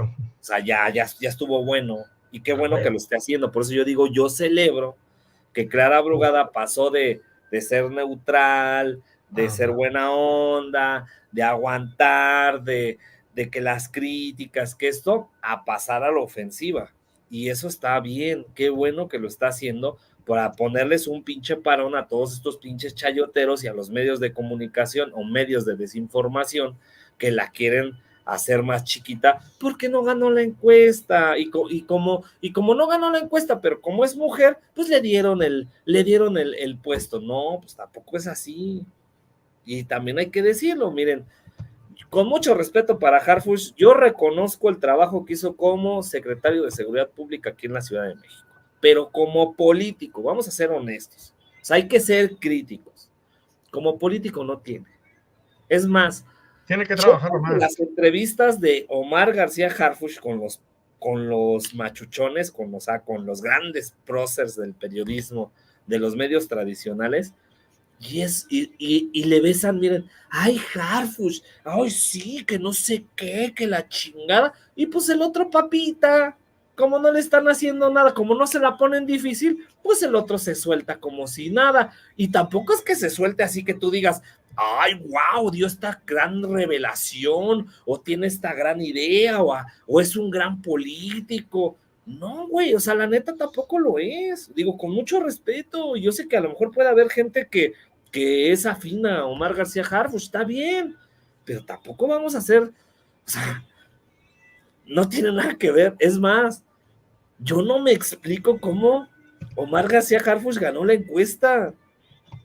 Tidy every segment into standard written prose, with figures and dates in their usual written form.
O sea, ya estuvo bueno. Y qué bueno que lo esté haciendo. Por eso yo digo, yo celebro que Clara Brugada pasó de ser neutral, de ser buena onda, de aguantar, de que las críticas, que esto, a pasar a la ofensiva. Y eso está bien, qué bueno que lo está haciendo para ponerles un pinche parón a todos estos pinches chayoteros y a los medios de comunicación o medios de desinformación que la quieren hacer más chiquita porque no ganó la encuesta y como no ganó la encuesta, pero como es mujer, pues le dieron el puesto. No, pues tampoco es así. Y también hay que decirlo, miren, con mucho respeto para Harfuch, yo reconozco el trabajo que hizo como secretario de Seguridad Pública aquí en la Ciudad de México, pero como político, vamos a ser honestos, o sea, hay que ser críticos. Como político no tiene. Es más, tiene que trabajarlo más. Las entrevistas de Omar García Harfuch con los machuchones, con los grandes próceres del periodismo, de los medios tradicionales, y le besan, miren, ay, Harfuch, ay, sí, que no sé qué, que la chingada, y pues el otro papita, como no le están haciendo nada, como no se la ponen difícil, pues el otro se suelta como si nada, y tampoco es que se suelte así que tú digas, ay, wow, dio esta gran revelación, o tiene esta gran idea, o es un gran político. No, güey, o sea, la neta tampoco lo es. Digo, con mucho respeto, yo sé que a lo mejor puede haber gente que es afina a Omar García Harfuch, está bien, pero tampoco vamos a hacer, o sea, no tiene nada que ver. Es más, yo no me explico cómo Omar García Harfuch ganó la encuesta.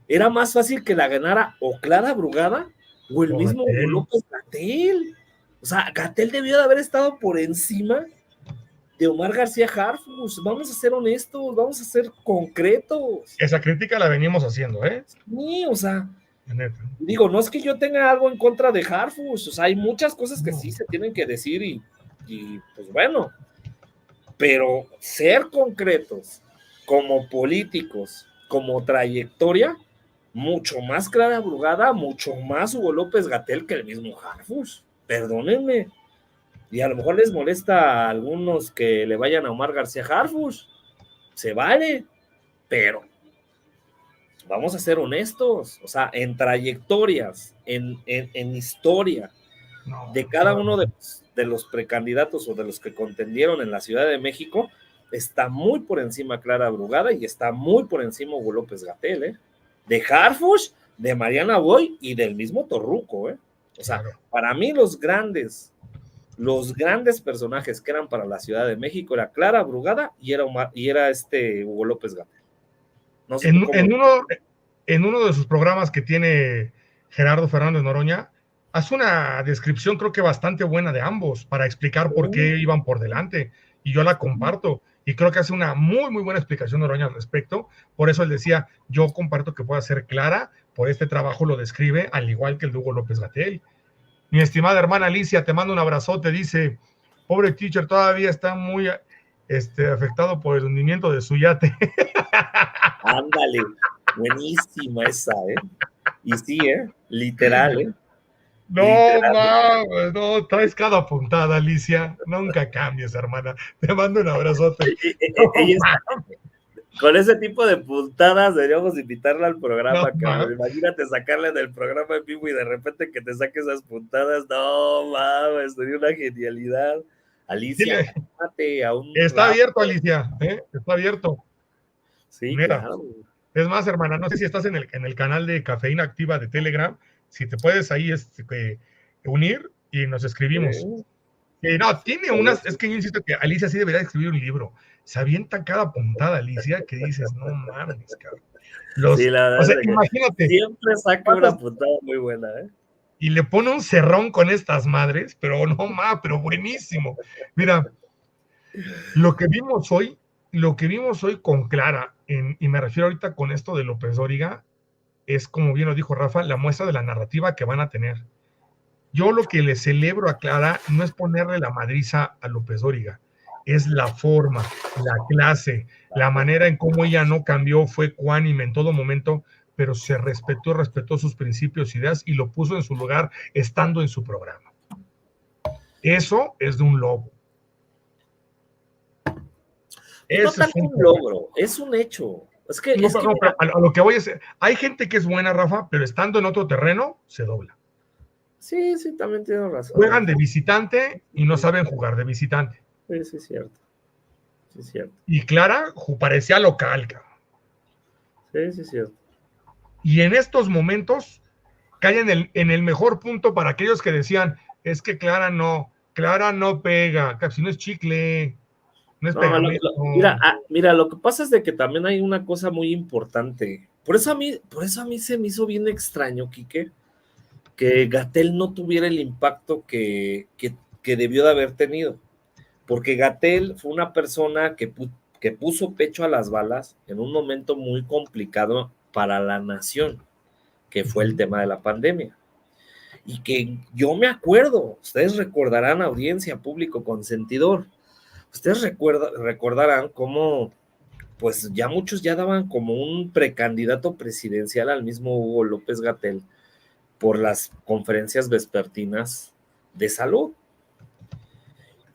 Era más fácil que la ganara o Clara Brugada o el mismo Hugo López-Gatell. O sea, Gatell debió de haber estado por encima de Omar García Harfuch. Vamos a ser honestos, vamos a ser concretos. Esa crítica la venimos haciendo, ¿eh? Sí, o sea, digo, no es que yo tenga algo en contra de Harfuch, o sea, hay muchas cosas que sí se tienen que decir y pues bueno, pero ser concretos como políticos, como trayectoria, mucho más Clara Brugada, mucho más Hugo López-Gatell que el mismo Harfuch, perdónenme. Y a lo mejor les molesta a algunos que le vayan a Omar García Harfuch, se vale, pero vamos a ser honestos, o sea, en trayectorias, en historia de cada uno de los precandidatos o de los que contendieron en la Ciudad de México, está muy por encima Clara Brugada y está muy por encima Hugo López-Gatell, de Harfuch, de Mariana Boy y del mismo Torruco, o sea, para mí los grandes personajes que eran para la Ciudad de México era Clara Brugada y era Hugo López-Gatell. No sé en uno de sus programas que tiene Gerardo Fernández Noroña, hace una descripción creo que bastante buena de ambos para explicar por qué iban por delante, y yo la comparto, y creo que hace una muy, muy buena explicación Noroña al respecto. Por eso él decía, yo comparto que pueda ser Clara, por este trabajo lo describe, al igual que el de Hugo López-Gatell. Mi estimada hermana Alicia, te mando un abrazote, dice, pobre teacher, todavía está muy afectado por el hundimiento de su yate. Ándale, buenísima esa, y sí, literal, No, mames, no, traes cada puntada, Alicia, nunca cambies, hermana, te mando un abrazote. Con ese tipo de puntadas deberíamos invitarla al programa, cabrón. Imagínate sacarle del programa en vivo y de repente que te saque esas puntadas. No, mames, sería una genialidad. Alicia, está abierto, Alicia, está abierto. Sí, mira, claro. Es más, hermana, no sé si estás en el canal de Cafeína Activa de Telegram, si te puedes ahí unir y nos escribimos. No, tiene unas, es que yo insisto que Alicia sí debería escribir un libro. Se avienta cada puntada, Alicia, que dices, no mames, cabrón. Sí, la verdad, o sea, imagínate. Siempre saca una puntada muy buena, Y le pone un cerrón con estas madres, pero no más, pero buenísimo. Mira, lo que vimos hoy con Clara, y me refiero ahorita con esto de López Dóriga, es, como bien lo dijo Rafa, la muestra de la narrativa que van a tener. Yo lo que le celebro a Clara no es ponerle la madriza a López Dóriga, es la forma, la clase, la manera en cómo ella no cambió, fue ecuánime en todo momento, pero se respetó sus principios, ideas y lo puso en su lugar estando en su programa. Eso es de un lobo. Y no Ese es tanto un un problema. logro, es un hecho. No, Es que no, pero mira, a lo que voy es, hay gente que es buena, Rafa, pero estando en otro terreno, se dobla. sí, sí, también tienes razón. Juegan de visitante y no saben jugar de visitante. Sí, sí, es cierto. Sí, es cierto. Y Clara parecía local, cabrón. Sí, sí, es cierto. Y en estos momentos cae en el mejor punto para aquellos que decían, es que Clara no pega, si no es chicle, no es No, pegamento. mira, mira, lo que pasa es de que también hay una cosa muy importante. Por eso a mí se me hizo bien extraño, Quique, que Gatell no tuviera el impacto que debió de haber tenido. Porque Gatell fue una persona que puso pecho a las balas en un momento muy complicado para la nación, que fue el tema de la pandemia. Y que yo me acuerdo, ustedes recordarán, audiencia, público consentidor, ustedes recordarán cómo, pues ya muchos ya daban como un precandidato presidencial al mismo Hugo López Gatell por las conferencias vespertinas de salud.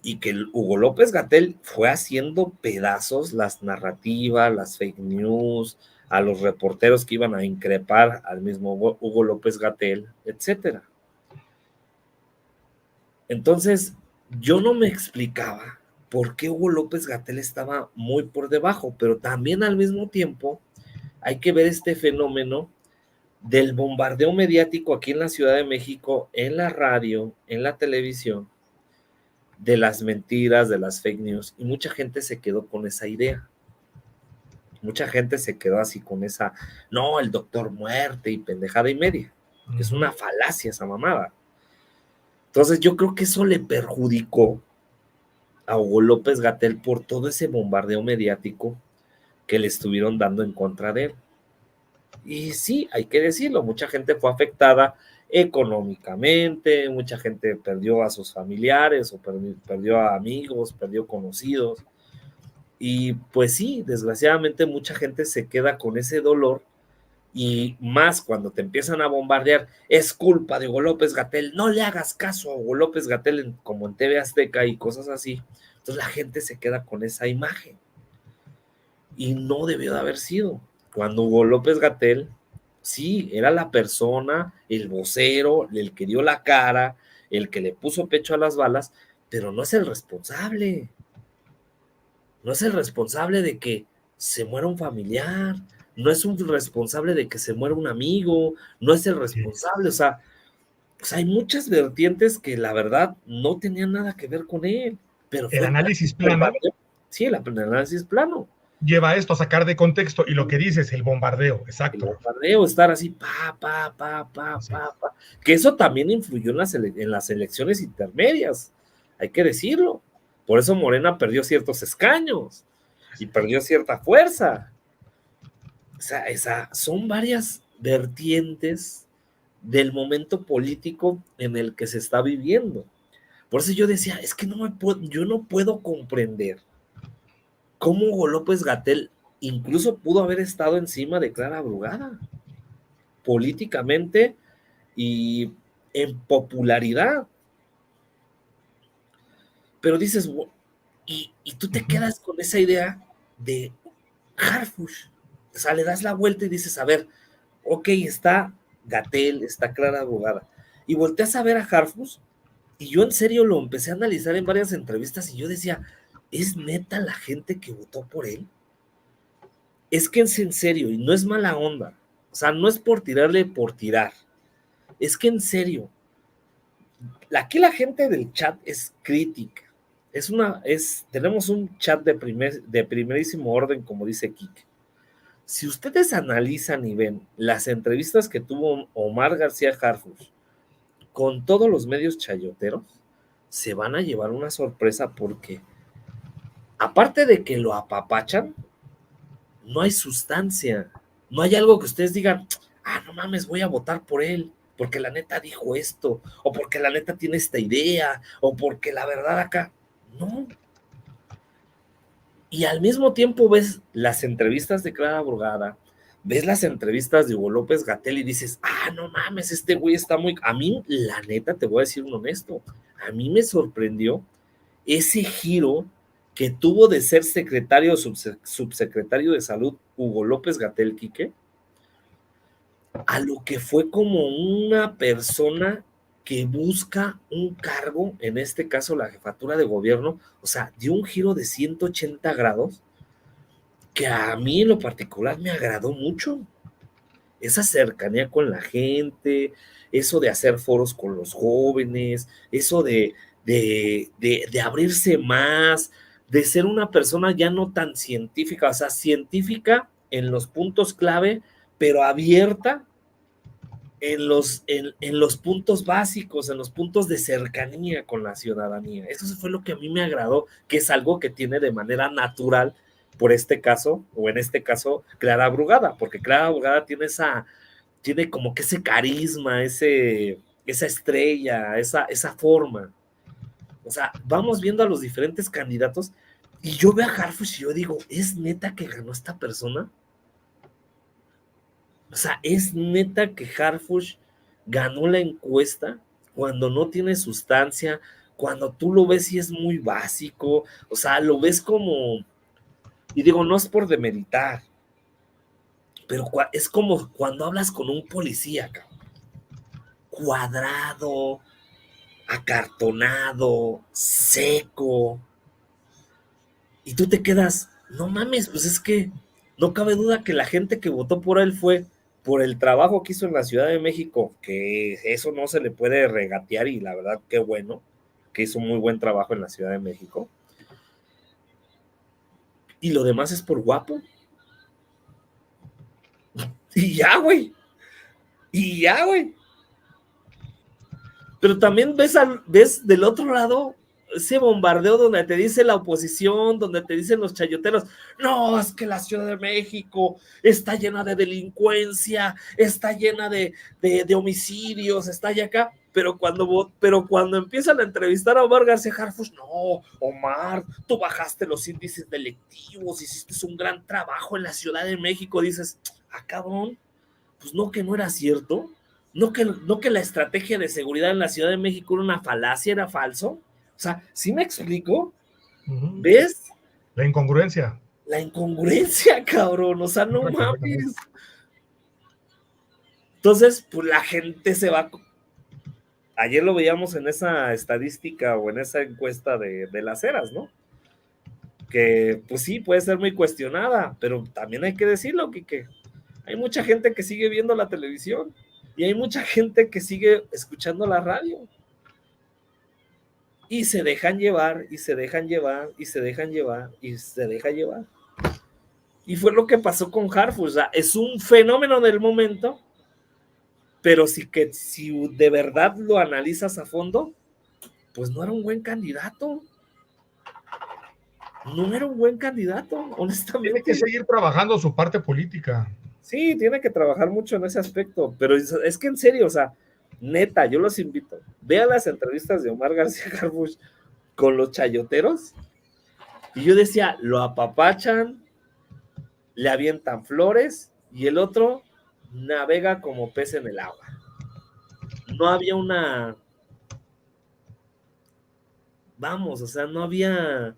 Y que el Hugo López Gatell fue haciendo pedazos las narrativas, las fake news, a los reporteros que iban a increpar al mismo Hugo López Gatell, etcétera. Entonces, yo no me explicaba por qué Hugo López Gatell estaba muy por debajo, pero también al mismo tiempo hay que ver este fenómeno del bombardeo mediático aquí en la Ciudad de México, en la radio, en la televisión, de las mentiras, de las fake news, y mucha gente se quedó con esa idea. Mucha gente se quedó así con esa, no, el doctor muerte y pendejada y media, que es una falacia esa mamada. Entonces yo creo que eso le perjudicó a Hugo López Gatell por todo ese bombardeo mediático que le estuvieron dando en contra de él. Y sí, hay que decirlo, mucha gente fue afectada económicamente, mucha gente perdió a sus familiares o perdió a amigos, perdió conocidos. Y pues sí, desgraciadamente mucha gente se queda con ese dolor y más cuando te empiezan a bombardear, es culpa de Hugo López Gatell, no le hagas caso a Hugo López Gatell como en TV Azteca y cosas así. Entonces la gente se queda con esa imagen y no debió de haber sido. Cuando Hugo López Gatell, sí, era la persona, el vocero, el que dio la cara, el que le puso pecho a las balas, pero no es el responsable. No es el responsable de que se muera un familiar, no es un responsable de que se muera un amigo, no es el responsable, o sea, hay muchas vertientes que la verdad no tenían nada que ver con él, pero El fue análisis plano sí, el análisis plano. lleva esto a sacar de contexto y lo que dices, el bombardeo, El exacto. bombardeo, estar así, que eso también influyó en las elecciones intermedias, hay que decirlo. Por eso Morena perdió ciertos escaños y perdió cierta fuerza. O sea, son varias vertientes del momento político en el que se está viviendo. Por eso yo decía, es que yo no puedo comprender cómo Hugo López Gatell incluso pudo haber estado encima de Clara Brugada, políticamente y en popularidad. Pero dices, y tú te quedas con esa idea de Harfush. O sea, le das la vuelta y dices, a ver, ok, está Gatell, está Clara Brugada. Y volteas a ver a Harfush, y yo en serio lo empecé a analizar en varias entrevistas, y yo decía, ¿es neta la gente que votó por él? Es que es en serio, y no es mala onda. O sea, no es por tirarle por tirar. Es que en serio, aquí la gente del chat es crítica. Tenemos un chat de primerísimo orden, como dice Kike. Si ustedes analizan y ven las entrevistas que tuvo Omar García Harfuch con todos los medios chayoteros, se van a llevar una sorpresa porque, aparte de que lo apapachan, no hay sustancia, no hay algo que ustedes digan, no mames, voy a votar por él, porque la neta dijo esto, o porque la neta tiene esta idea, o porque la verdad acá, no. Y al mismo tiempo ves las entrevistas de Clara Brugada, ves las entrevistas de Hugo López Gatell y dices, no mames, este güey está muy... A mí, la neta, te voy a decir un honesto, a mí me sorprendió ese giro que tuvo de ser secretario o subsecretario de salud Hugo López-Gatell, Quique, a lo que fue como una persona que busca un cargo, en este caso la jefatura de gobierno, o sea, dio un giro de 180 grados que a mí en lo particular me agradó mucho. Esa cercanía con la gente, eso de hacer foros con los jóvenes, eso de abrirse más, de ser una persona ya no tan científica, o sea, científica en los puntos clave, pero abierta en los puntos básicos, en los puntos de cercanía con la ciudadanía. Eso fue lo que a mí me agradó, que es algo que tiene de manera natural, por este caso, o en este caso, Clara Brugada, porque Clara Brugada tiene como que ese carisma, esa estrella, esa forma. O sea, vamos viendo a los diferentes candidatos y yo veo a Harfush y yo digo, ¿es neta que ganó esta persona? O sea, ¿es neta que Harfush ganó la encuesta cuando no tiene sustancia, cuando tú lo ves y es muy básico? O sea, lo ves como, y digo, no es por demeritar, pero es como cuando hablas con un policía, cabrón. Cuadrado, acartonado, seco, y tú te quedas, no mames, pues es que no cabe duda que la gente que votó por él fue por el trabajo que hizo en la Ciudad de México, que eso no se le puede regatear y la verdad qué bueno, que hizo muy buen trabajo en la Ciudad de México. Y lo demás es por guapo. Y ya, güey. Y ya, güey. Pero también ves del otro lado ese bombardeo donde te dice la oposición, donde te dicen los chayoteros, no, es que la Ciudad de México está llena de delincuencia, está llena de homicidios, está allá acá, pero cuando empiezan a entrevistar a Omar García Harfuch, no, Omar, tú bajaste los índices delictivos, hiciste un gran trabajo en la Ciudad de México, dices, cabrón, pues no, que no era cierto. No que la estrategia de seguridad en la Ciudad de México era una falacia, era falso. O sea, ¿sí me explico? ¿Ves? La incongruencia. La incongruencia, cabrón. O sea, no mames. Entonces, pues la gente se va. Ayer lo veíamos en esa estadística o en esa encuesta de las eras, ¿no? Que, pues sí, puede ser muy cuestionada, pero también hay que decirlo, Quique. Hay mucha gente que sigue viendo la televisión. Y hay mucha gente que sigue escuchando la radio. Y se dejan llevar, y se dejan llevar, y se dejan llevar, y se deja llevar. Y fue lo que pasó con Harfuch. O sea, es un fenómeno del momento, pero si de verdad lo analizas a fondo, pues no era un buen candidato. No era un buen candidato, honestamente. Tiene que seguir trabajando su parte política. Sí, tiene que trabajar mucho en ese aspecto, pero es que en serio, o sea, neta, yo los invito, vean las entrevistas de Omar García Harfuch con los chayoteros, y yo decía, lo apapachan, le avientan flores, y el otro navega como pez en el agua. No había vamos, o sea, no había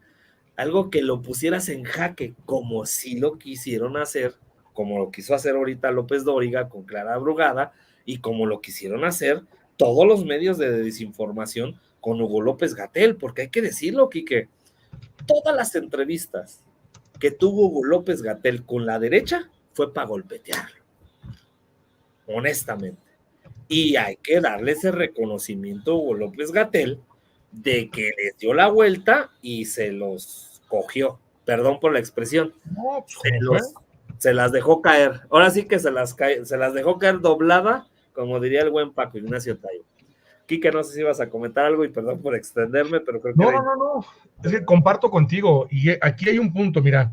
algo que lo pusieras en jaque, como si lo quisieron hacer, como lo quiso hacer ahorita López Dóriga con Clara Brugada, y como lo quisieron hacer todos los medios de desinformación con Hugo López-Gatell, porque hay que decirlo, Quique, todas las entrevistas que tuvo Hugo López-Gatell con la derecha fue para golpetearlo, honestamente. Y hay que darle ese reconocimiento a Hugo López-Gatell de que les dio la vuelta y se los cogió. Perdón por la expresión. No, pues, se las dejó caer. Ahora sí que se las dejó caer doblada, como diría el buen Paco Ignacio Tayo. Quique, no sé si ibas a comentar algo y perdón por extenderme, pero creo que... No. Es que comparto contigo y aquí hay un punto, mira.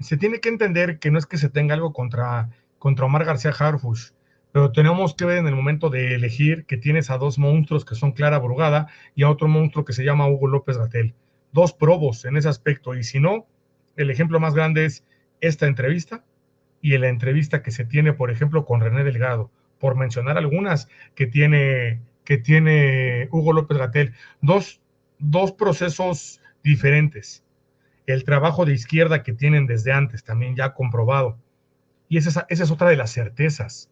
Se tiene que entender que no es que se tenga algo contra Omar García Harfuch, pero tenemos que ver en el momento de elegir que tienes a dos monstruos que son Clara Brugada y a otro monstruo que se llama Hugo López-Gatell. Dos probos en ese aspecto, y si no, el ejemplo más grande es esta entrevista y la entrevista que se tiene, por ejemplo, con René Delgado, por mencionar algunas que tiene Hugo López-Gatell. Dos procesos diferentes. el trabajo de izquierda que tienen desde antes, también ya comprobado. Y esa es otra de las certezas.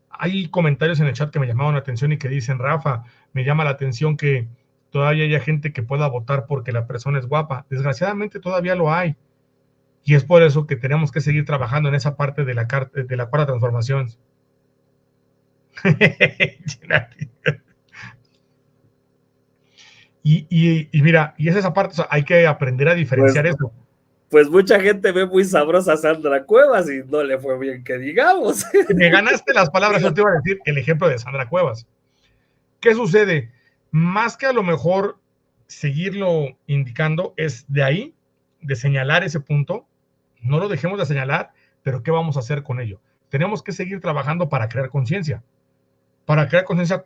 Hay comentarios en el chat que me llamaron la atención y que dicen, Rafa, me llama la atención que todavía haya gente que pueda votar porque la persona es guapa. Desgraciadamente todavía lo hay. Y es por eso que tenemos que seguir trabajando en esa parte de la cuarta transformación. y mira, y es esa parte, o sea, hay que aprender a diferenciar eso. Pues mucha gente ve muy sabrosa a Sandra Cuevas y no le fue bien que digamos. Me ganaste las palabras, yo te iba a decir el ejemplo de Sandra Cuevas. ¿Qué sucede? Más que a lo mejor seguirlo indicando, es de ahí, de señalar ese punto, no lo dejemos de señalar, pero ¿qué vamos a hacer con ello? Tenemos que seguir trabajando para crear conciencia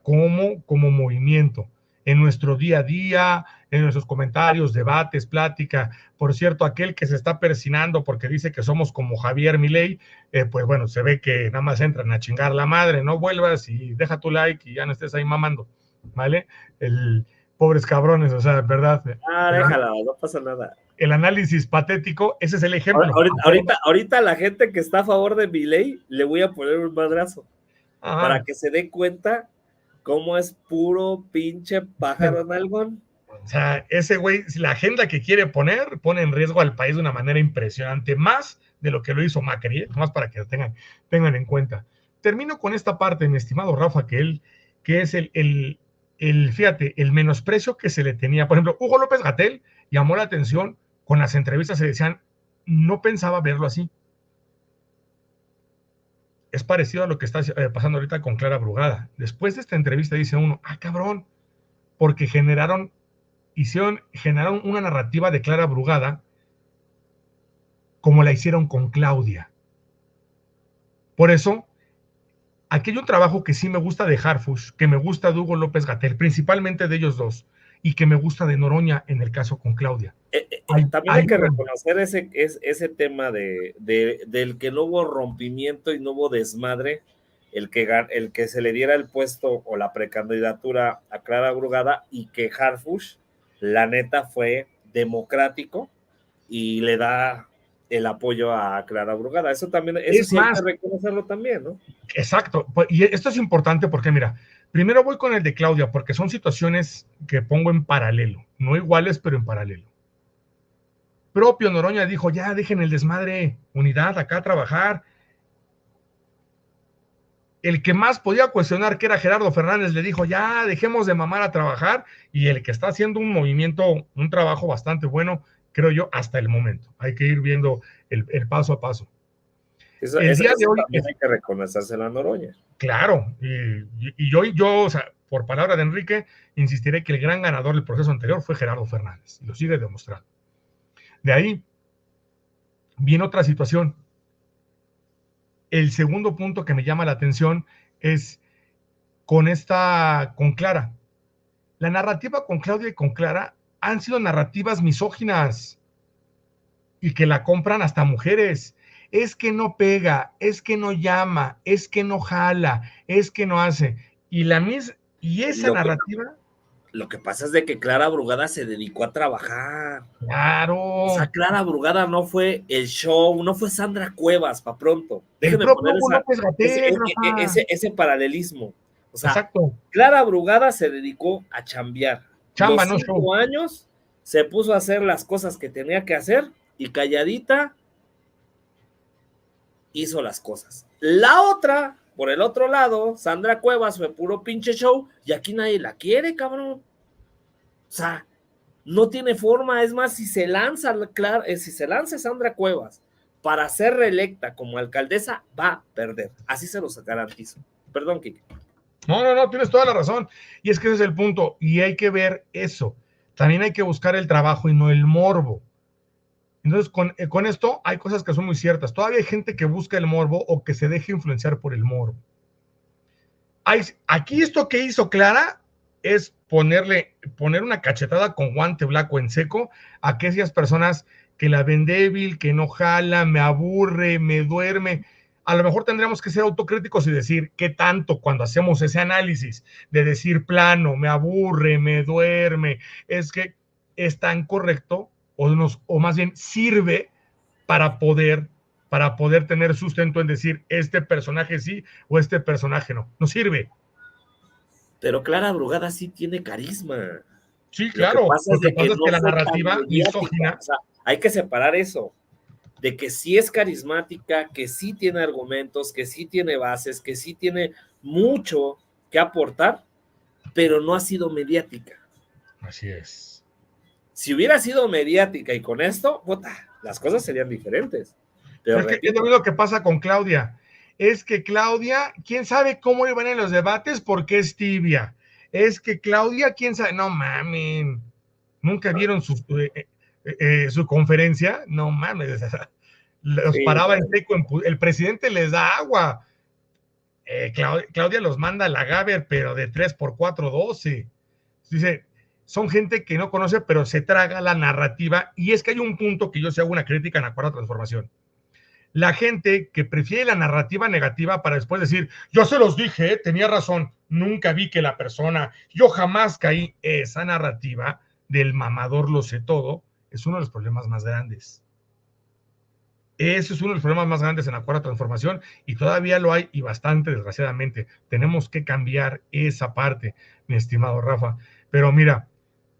como movimiento, en nuestro día a día, en nuestros comentarios, debates, plática. Por cierto, aquel que se está persinando porque dice que somos como Javier Milei, pues bueno, se ve que nada más entran a chingar la madre, no vuelvas y deja tu like y ya no estés ahí mamando, ¿vale? Pobres cabrones, o sea, ¿verdad? Déjala, no pasa nada. El análisis patético, ese es el ejemplo. Ahorita la gente que está a favor de Milei, le voy a poner un madrazo. Ajá. Para que se dé cuenta cómo es puro pinche pájaro nalgón. O sea, ese güey, la agenda que quiere poner, pone en riesgo al país de una manera impresionante, más de lo que lo hizo Macri, más para que lo tengan en cuenta. Termino con esta parte, mi estimado Rafa, que es fíjate, el menosprecio que se le tenía. Por ejemplo, Hugo López-Gatell llamó la atención con las entrevistas, se decían, no pensaba verlo así. Es parecido a lo que está pasando ahorita con Clara Brugada. Después de esta entrevista dice uno, cabrón, porque generaron una narrativa de Clara Brugada como la hicieron con Claudia. Por eso, aquí hay un trabajo que sí me gusta de Harfush, que me gusta de Hugo López-Gatell, principalmente de ellos dos, y que me gusta de Noroña en el caso con Claudia. También hay que reconocer ese tema del que no hubo rompimiento y no hubo desmadre, el que se le diera el puesto o la precandidatura a Clara Brugada, y que Harfush, la neta, fue democrático y le da el apoyo a Clara Brugada. Eso también, sí hay que reconocerlo también, ¿no? Exacto, y esto es importante porque mira, primero voy con el de Claudia, porque son situaciones que pongo en paralelo, no iguales, pero en paralelo. Propio Noroña dijo, ya dejen el desmadre, unidad, acá a trabajar. El que más podía cuestionar, que era Gerardo Fernández, le dijo, ya dejemos de mamar a trabajar, y el que está haciendo un movimiento, un trabajo bastante bueno, creo yo, hasta el momento. Hay que ir viendo el paso a paso. El día de hoy también hay que reconocérselo a Noroña. Claro, y yo, o sea, por palabra de Enrique, insistiré que el gran ganador del proceso anterior fue Gerardo Fernández, y lo sigue demostrando. De ahí viene otra situación. El segundo punto que me llama la atención es con Clara. La narrativa con Claudia y con Clara han sido narrativas misóginas y que la compran hasta mujeres. Es que no pega, es que no llama, es que no jala, es que no hace. Y esa narrativa... Lo que pasa es de que Clara Brugada se dedicó a trabajar. Claro. O sea, Clara Brugada no fue el show, no fue Sandra Cuevas, pa' pronto. Déjenme poner ese paralelismo. O sea, exacto. Clara Brugada se dedicó a chambear. Chamba, los 5 años se puso a hacer las cosas que tenía que hacer y calladita hizo las cosas. La otra, por el otro lado, Sandra Cuevas fue puro pinche show y aquí nadie la quiere, cabrón. O sea, no tiene forma. Es más, si se lanza Sandra Cuevas para ser reelecta como alcaldesa, va a perder. Así se los garantizo. Perdón, Kike. No, tienes toda la razón. Y es que ese es el punto. Y hay que ver eso. También hay que buscar el trabajo y no el morbo. Entonces, con esto hay cosas que son muy ciertas. Todavía hay gente que busca el morbo o que se deje influenciar por el morbo. Aquí esto que hizo Clara es poner una cachetada con guante blanco en seco a aquellas personas que la ven débil, que no jala, me aburre, me duerme. A lo mejor tendríamos que ser autocríticos y decir qué tanto cuando hacemos ese análisis de decir plano, me aburre, me duerme, es que es tan correcto o más bien sirve para poder tener sustento en decir este personaje sí o este personaje no. No sirve. Pero Clara Brugada sí tiene carisma. Sí, Lo que claro. pasa Lo es que de que pasa es no que la fue tan narrativa mediática. misógina. O sea, hay que separar eso. De que sí es carismática, que sí tiene argumentos, que sí tiene bases, que sí tiene mucho que aportar, pero no ha sido mediática. Así es. Si hubiera sido mediática y con esto, puta, las cosas serían diferentes. Pero es que es lo repito, mismo que pasa con Claudia. Es que Claudia, quién sabe cómo iban en los debates porque es tibia. Es que Claudia, quién sabe, no mamen. ¿Nunca vieron su conferencia? No mames. Los sí, paraba no, en seco. El presidente les da agua. Claudia los manda a la Gaber, pero de 3x4, 12. Dice, son gente que no conoce, pero se traga la narrativa. Y es que hay un punto que yo se hago una crítica en la cuarta transformación. La gente que prefiere la narrativa negativa para después decir, yo se los dije, tenía razón, nunca vi que la persona, yo jamás caí. Esa narrativa del mamador lo sé todo es uno de los problemas más grandes. Ese es uno de los problemas más grandes en la cuarta transformación y todavía lo hay y bastante, desgraciadamente. Tenemos que cambiar esa parte, mi estimado Rafa. Pero mira,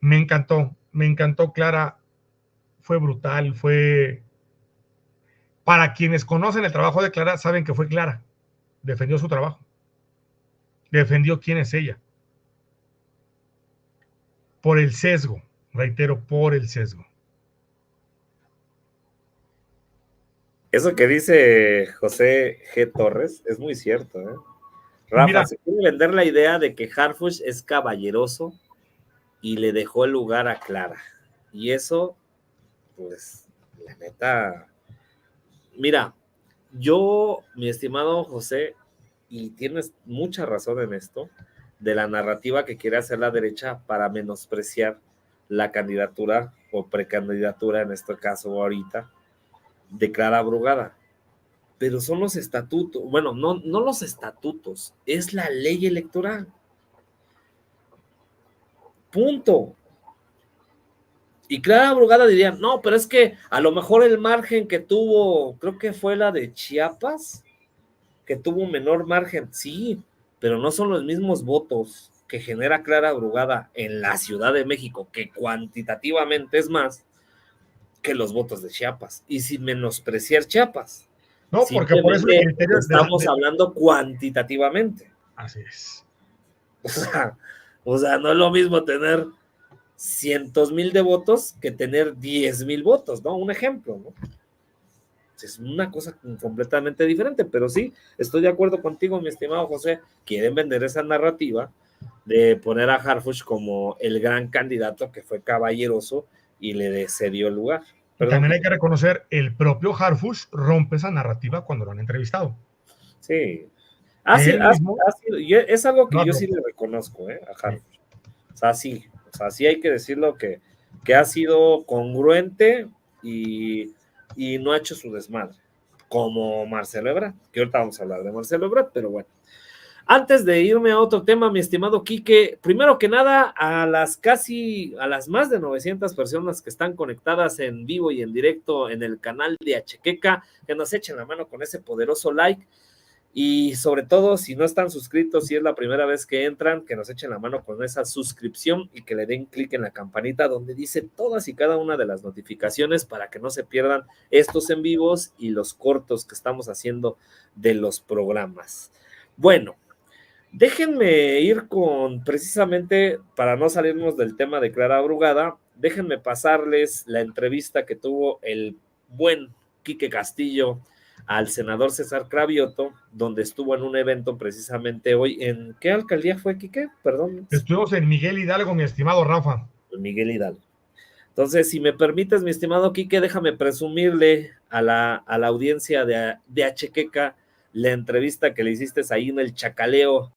me encantó Clara, fue brutal, fue... Para quienes conocen el trabajo de Clara, saben que fue Clara. Defendió su trabajo. Defendió quién es ella. Por el sesgo, reitero, por el sesgo. eso que dice José G. Torres es muy cierto, ¿eh? Y Rafa, mira, se quiere vender la idea de que Harfush es caballeroso y le dejó el lugar a Clara. Y eso, pues, la neta, mira, yo, mi estimado José, y tienes mucha razón en esto, de la narrativa que quiere hacer la derecha para menospreciar la candidatura o precandidatura, en este caso ahorita, de Clara Brugada. Pero son los estatutos, bueno, no los estatutos, es la ley electoral. Punto. Y Clara Brugada diría, no, pero es que a lo mejor el margen que tuvo, creo que fue la de Chiapas, que tuvo un menor margen, sí, pero no son los mismos votos que genera Clara Brugada en la Ciudad de México, que cuantitativamente es más que los votos de Chiapas. Y sin menospreciar Chiapas, no, porque por eso el simplemente criterio estamos hablando cuantitativamente. Así es. O sea, no es lo mismo tener cientos mil de votos que tener 10,000 votos, ¿no? Un ejemplo, ¿no? Es una cosa completamente diferente, pero sí, estoy de acuerdo contigo, mi estimado José, quieren vender esa narrativa de poner a Harfuch como el gran candidato que fue caballeroso y le cedió el lugar. Y Perdón. también hay que reconocer, el propio Harfush rompe esa narrativa cuando lo han entrevistado. Sí. Él mismo. Y es algo que No, yo sí no. le reconozco, a Sí. Harfuch. O sea, sí hay que decirlo que ha sido congruente y no ha hecho su desmadre, como Marcelo Ebrard, que ahorita vamos a hablar de Marcelo Ebrard, pero bueno. Antes de irme a otro tema, mi estimado Quique, primero que nada, a las más de 900 personas que están conectadas en vivo y en directo en el canal de Achequeca, que nos echen la mano con ese poderoso like. Y sobre todo, si no están suscritos, si es la primera vez que entran, que nos echen la mano con esa suscripción y que le den clic en la campanita donde dice todas y cada una de las notificaciones para que no se pierdan estos en vivos y los cortos que estamos haciendo de los programas. Bueno, déjenme ir con, precisamente, para no salirnos del tema de Clara Brugada, déjenme pasarles la entrevista que tuvo el buen Quique Castillo al senador César Cravioto, donde estuvo en un evento precisamente hoy. ¿En qué alcaldía fue, Quique? Perdón. Estuvimos en Miguel Hidalgo, mi estimado Rafa. Miguel Hidalgo. Entonces, si me permites, mi estimado Quique, déjame presumirle a la audiencia de Achequeca la entrevista que le hiciste ahí en el Chacaleo